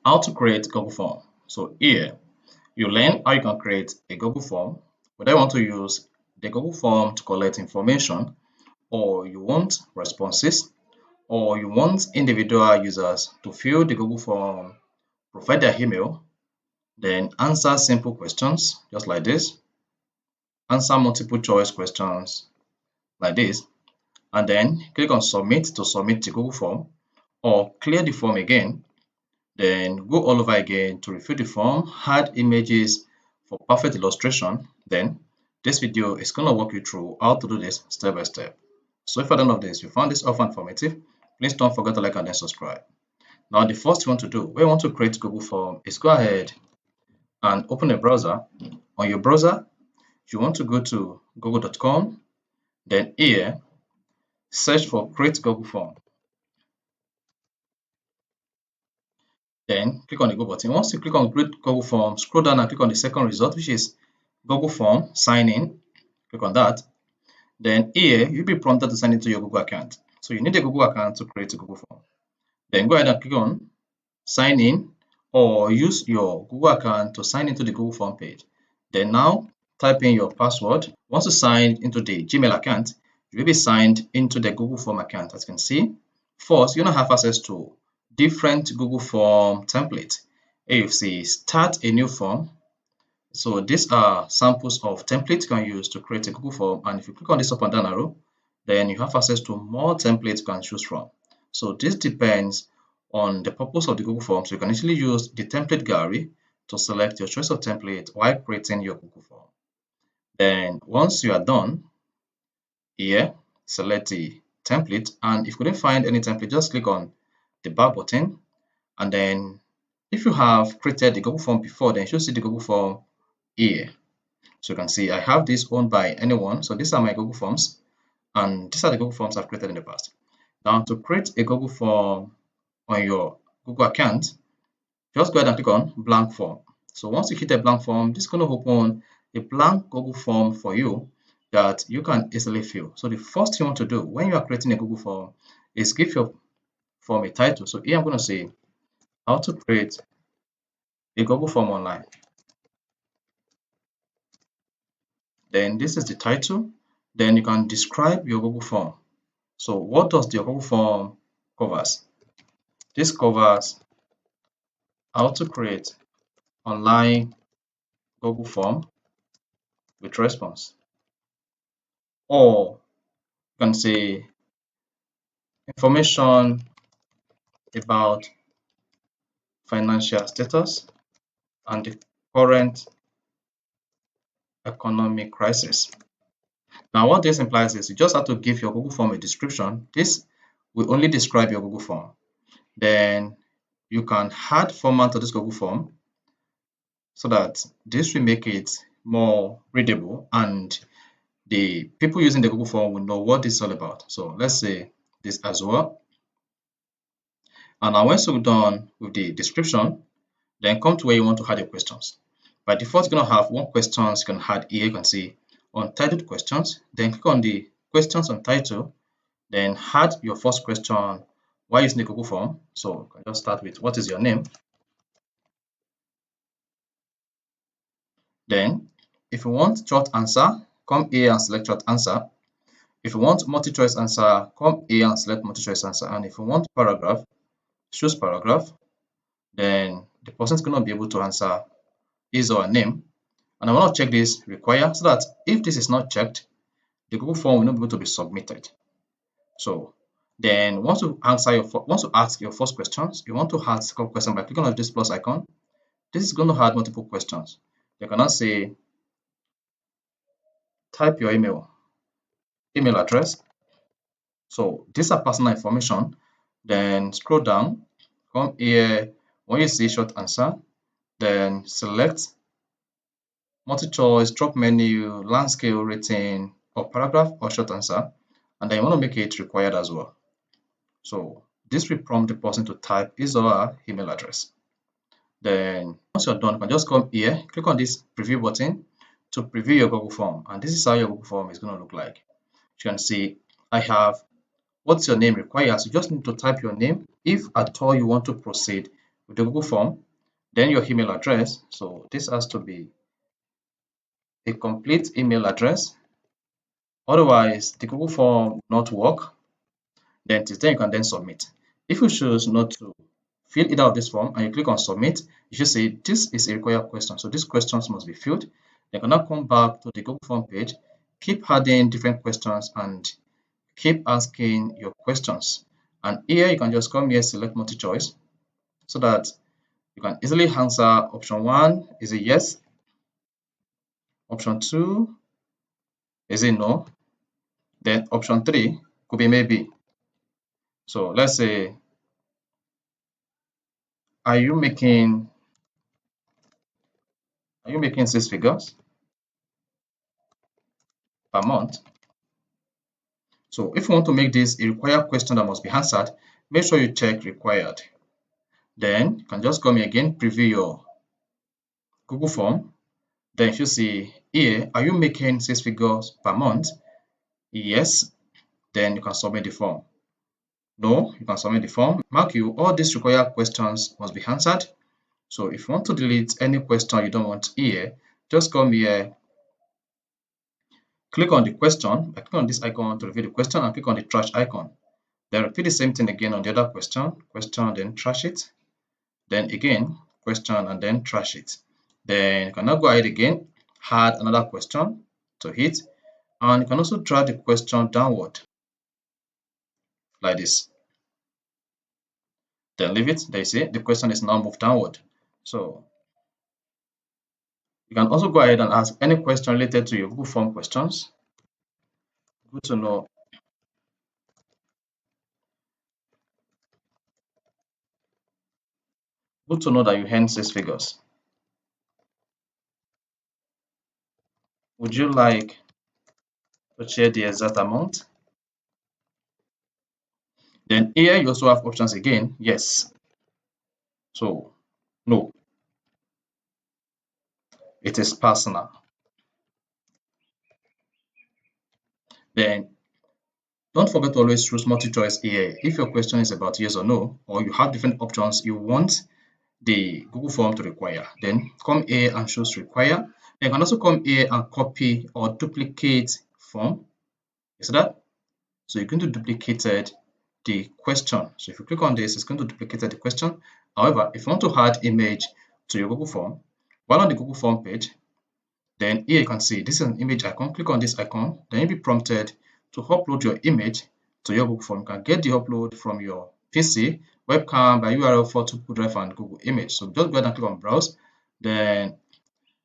How to create Google form. So here you learn how you can create a Google form, whether you want to use the Google form to collect information, or you want responses, or you want individual users to fill the Google form, provide their email, then answer simple questions just like this, answer multiple choice questions like this, and then click on submit to submit the Google form, or clear the form again. Then go all over again to refill the form, add images for perfect illustration. Then this video is going to walk you through how to do this step by step. So if at the end of this you found this offer informative, please don't forget to like and then subscribe. Now the first thing you want to do when you want to create Google form is go ahead and open a browser. On your browser, you want to go to google.com, then here search for create Google form. Then click on the Go button. Once you click on Create Google Form, scroll down and click on the second result, which is Google Form Sign In. Click on that. Then here you'll be prompted to sign into your Google account. So you need a Google account to create a Google Form. Then go ahead and click on Sign In, or use your Google account to sign into the Google Form page. Then now type in your password. Once you sign into the Gmail account, you will be signed into the Google Form account. As you can see, first, you don't have access to different Google Form templates. Here you see start a new form. So these are samples of templates you can use to create a Google Form, and if you click on this up and down arrow, then you have access to more templates you can choose from. So this depends on the purpose of the Google Form. So you can actually use the template gallery to select your choice of template while creating your Google Form. Then once you are done, here select the template, and if you couldn't find any template, just click on the back button, and then if you have created the Google form before, then you should see the Google form here. So you can see I have this owned by anyone. So these are my Google forms, and these are the Google forms I've created in the past. Now to create a Google form on your Google account, just go ahead and click on blank form. So once you hit a blank form, this is going to open a blank Google form for you that you can easily fill. So the first thing you want to do when you are creating a Google form is give your form a title. So here I'm going to say how to create a Google form online. Then this is the title. Then you can describe your Google form. So what does the Google form covers? This covers how to create online Google form with response. Or you can say information about financial status and the current economic crisis. Now what this implies is you just have to give your Google form a description. This will only describe your Google form. Then you can add format to this Google form so that this will make it more readable and the people using the Google form will know what this is all about. So let's say this as well. And now once you're done with the description, then come to where you want to add your questions. By default, you're going to have one questions you can add here. You can see untitled questions. Then click on the questions on title. Then add your first question while using the Google form. So you can just start with what is your name. Then if you want short answer, come here and select short answer. If you want multi-choice answer, come here and select multi-choice answer. And if you want paragraph, choose paragraph. Then the person is going to be able to answer his or her name. And I want to check this require, so that if this is not checked, the Google form will not be able to be submitted. So then once you ask your first questions, you want to add second question by clicking on this plus icon. This is going to add multiple questions. You cannot say type your email address. So these are personal information. Then scroll down, come here. When you see short answer, then select multi-choice, drop menu, land scale, rating, or paragraph or short answer, and then you want to make it required as well. So this will prompt the person to type his or her email address. Then once you're done, you can just come here, click on this preview button to preview your Google form, and this is how your Google form is going to look like. You can see I have what's your name requires. You just need to type your name if at all you want to proceed with the Google form, then your email address. So this has to be a complete email address. Otherwise, the Google form will not work. Then you can then submit. If you choose not to fill either of this form and you click on submit, you should say this is a required question. So these questions must be filled. Then you can now come back to the Google form page, keep adding different questions and keep asking your questions. And here you can just come here, select multi-choice so that you can easily answer. Option 1 is a yes. Option 2 is a no. Then option 3 could be maybe. So let's say, are you making 6 figures per month? So if you want to make this a required question that must be answered, make sure you check required. Then you can just come here again, preview your Google form. Then you should see here, are you making 6 figures per month? Yes. Then you can submit the form. No, you can submit the form. Mark you, all these required questions must be answered. So if you want to delete any question you don't want here, just come here, click on the question, click on this icon to review the question and click on the trash icon. Then repeat the same thing again on the other question, then trash it. Then again, question and then trash it. Then you can now go ahead again, add another question to it. And you can also drag the question downward like this. Then leave it. There you see the question is now moved downward. So you can also go ahead and ask any question related to your Google form questions. Good to know. Good to know that you earn 6 figures. Would you like to share the exact amount? Then here you also have options again. Yes. So no. It is personal. Then don't forget to always choose multi-choice here. If your question is about yes or no, or you have different options you want the Google form to require, then come here and choose require. Then you can also come here and copy or duplicate form. You see that? So you're going to duplicate the question. So if you click on this, it's going to duplicate the question. However, if you want to add image to your Google form, while on the Google form page, then here you can see this is an image icon. Click on this icon, then you'll be prompted to upload your image to your Google form. You can get the upload from your PC, webcam, by URL for to Google Drive and Google Image. So just go ahead and click on browse, then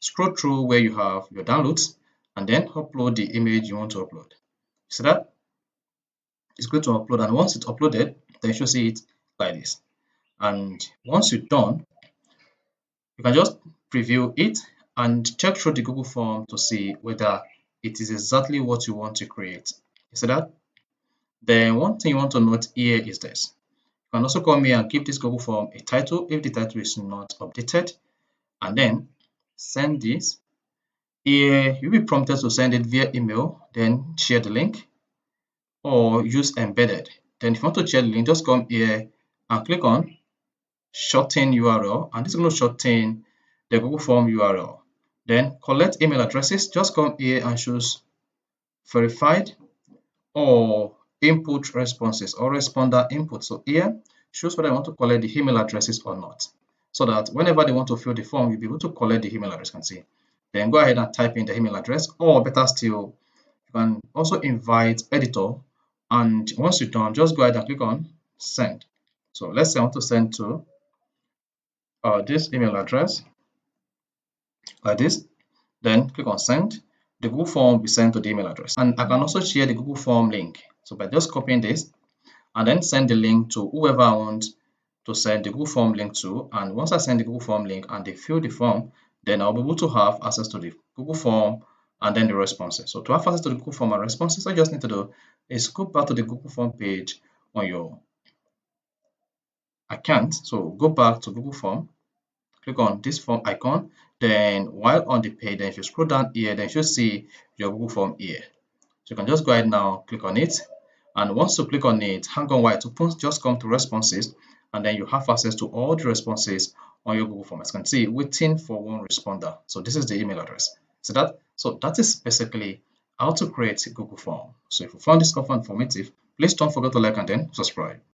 scroll through where you have your downloads, and then upload the image you want to upload. See that? It's going to upload, and once it's uploaded, then you should see it like this. And once you're done, you can just preview it and check through the Google form to see whether it is exactly what you want to create. You see that? Then one thing you want to note here is this. You can also come here and give this Google form a title if the title is not updated, and then send this. Here you'll be prompted to send it via email, then share the link or use embedded. Then if you want to share the link, just come here and click on shorten URL, and this is going to shorten the Google form URL. Then collect email addresses, just come here and choose verified or input responses or responder input. So here, choose whether you want to collect the email addresses or not, so that whenever they want to fill the form, you'll be able to collect the email address. You can see. Then go ahead and type in the email address, or better still, you can also invite editor, and once you're done, just go ahead and click on send. So let's say I want to send to this email address like this, then click on send. The Google form will be sent to the email address, and I can also share the Google form link. So by just copying this and then send the link to whoever I want to send the Google form link to, and once I send the Google form link and they fill the form, then I'll be able to have access to the Google form and then the responses. So to have access to the Google form and responses, all you just need to do is go back to the Google form page on your account. So go back to Google form, click on this form icon, then while on the page, then if you scroll down here, then you should see your Google form here. So you can just go ahead now, click on it, and once you click on it, hang on while it opens, just come to responses, and then you have access to all the responses on your Google Form. As you can see, waiting for one responder. So this is the email address. So that is basically how to create a Google Form. So if you found this content informative, please don't forget to like and then subscribe.